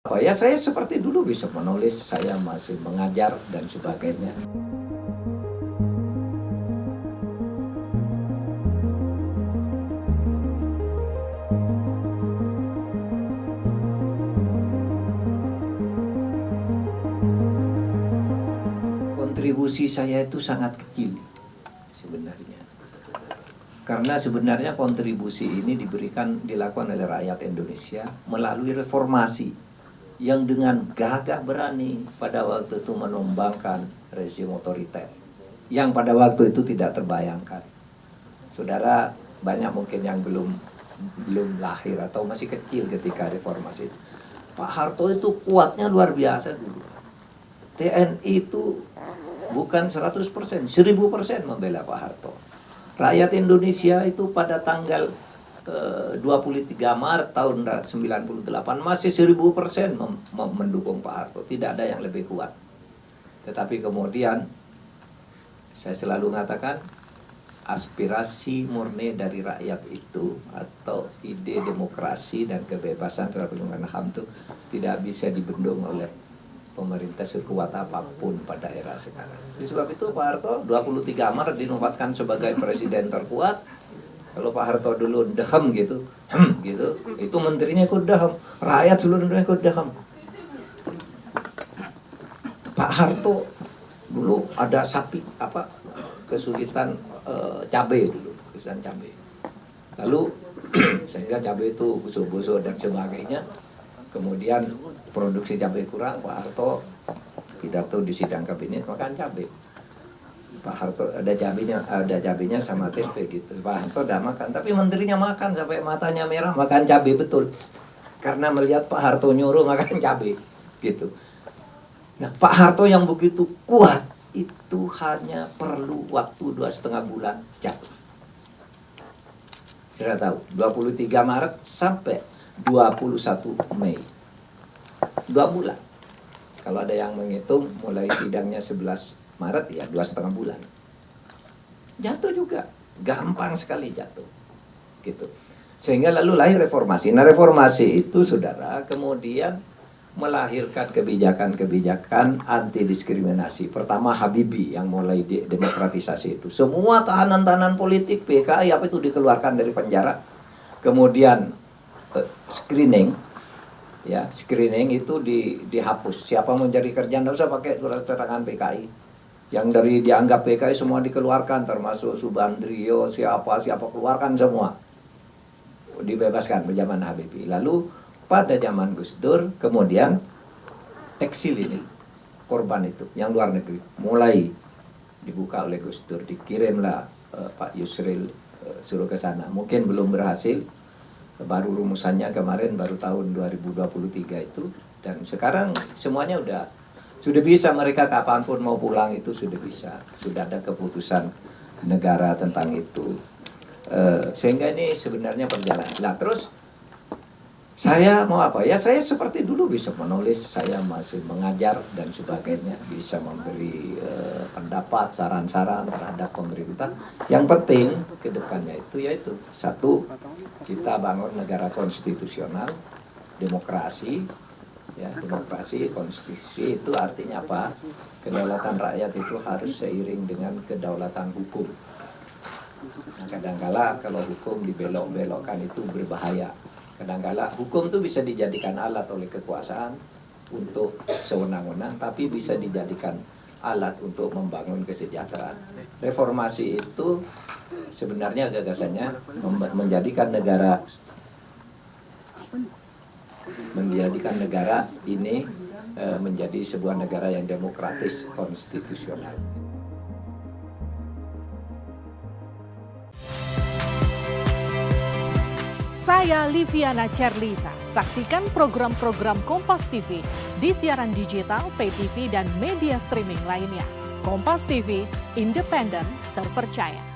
Ya saya seperti dulu bisa menulis, saya masih mengajar dan sebagainya. Kontribusi saya itu sangat kecil sebenarnya. Karena sebenarnya kontribusi ini dilakukan oleh rakyat Indonesia melalui reformasi yang dengan gagah berani pada waktu itu menumbangkan rezim otoriter yang pada waktu itu tidak terbayangkan. Saudara banyak mungkin yang belum lahir atau masih kecil ketika reformasi itu. Pak Harto itu kuatnya luar biasa dulu. TNI itu bukan 100%, 1000% membela Pak Harto. Rakyat Indonesia itu pada tanggal 23 Maret tahun 98 masih 1000% mendukung Pak Harto. Tidak ada yang lebih kuat. Tetapi kemudian saya selalu mengatakan aspirasi murni dari rakyat itu atau ide demokrasi dan kebebasan terhadap lingkungan HAM itu tidak bisa dibendung oleh pemerintah sekuat apapun pada era sekarang. Oleh sebab itu Pak Harto 23 Maret dinobatkan sebagai presiden terkuat. Kalau Pak Harto dulu dehem gitu, itu menterinya ikut dehem, rakyat seluruh Indonesia ikut dehem. Pak Harto dulu ada kesulitan cabai dulu, kesulitan cabai. Lalu sehingga cabai itu busuk-busuk dan sebagainya. Kemudian produksi cabai kurang, Pak Harto pidato di sidang kabinet makan cabai. Pak Harto ada cabenya sama tempe gitu. Pak Harto udah makan, tapi menterinya makan sampai matanya merah, makan cabai betul. Karena melihat Pak Harto nyuruh makan cabai gitu. Nah, Pak Harto yang begitu kuat itu hanya perlu waktu 2,5 bulan jatuh. Saya tahu, 23 Maret sampai 21 Mei. 2 bulan. Kalau ada yang menghitung mulai sidangnya 11 Maret ya 2,5 bulan. Jatuh juga, gampang sekali jatuh. Gitu. Sehingga lalu lahir reformasi. Nah, reformasi itu saudara kemudian melahirkan kebijakan-kebijakan anti diskriminasi. Pertama Habibie yang mulai demokratisasi itu. Semua tahanan-tahanan politik PKI apa itu dikeluarkan dari penjara. Kemudian screening itu dihapus. Siapa mau jadi kerja tidak usah pakai surat keterangan PKI. Yang dari dianggap PKI semua dikeluarkan, termasuk Subandrio, siapa keluarkan semua. Dibebaskan zaman Habibie. Lalu pada zaman Gus Dur, kemudian eksil ini, korban itu, yang luar negeri, mulai dibuka oleh Gus Dur. Dikirimlah Pak Yusril suruh ke sana. Mungkin belum berhasil, baru rumusannya kemarin, baru tahun 2023 itu. Dan sekarang semuanya sudah bisa, mereka kapanpun mau pulang itu sudah bisa. Sudah ada keputusan negara tentang itu. Sehingga ini sebenarnya perjalanan. Nah terus saya mau apa? Ya saya seperti dulu bisa menulis, saya masih mengajar dan sebagainya. Bisa memberi pendapat, saran-saran terhadap pemerintah. Yang penting ke depannya itu yaitu satu, kita bangun negara konstitusional, demokrasi. Ya, demokrasi, konstitusi itu artinya apa? Kedaulatan rakyat itu harus seiring dengan kedaulatan hukum. Nah, kadangkala kalau hukum dibelok-belokkan itu berbahaya. Kadangkala hukum itu bisa dijadikan alat oleh kekuasaan untuk sewenang-wenang, tapi bisa dijadikan alat untuk membangun kesejahteraan. Reformasi itu sebenarnya gagasannya menjadikan negara ini menjadi sebuah negara yang demokratis, konstitusional. Saya Liviana Cerlisa. Saksikan program-program Kompas TV di siaran digital, pay TV, dan media streaming lainnya. Kompas TV, independen, terpercaya.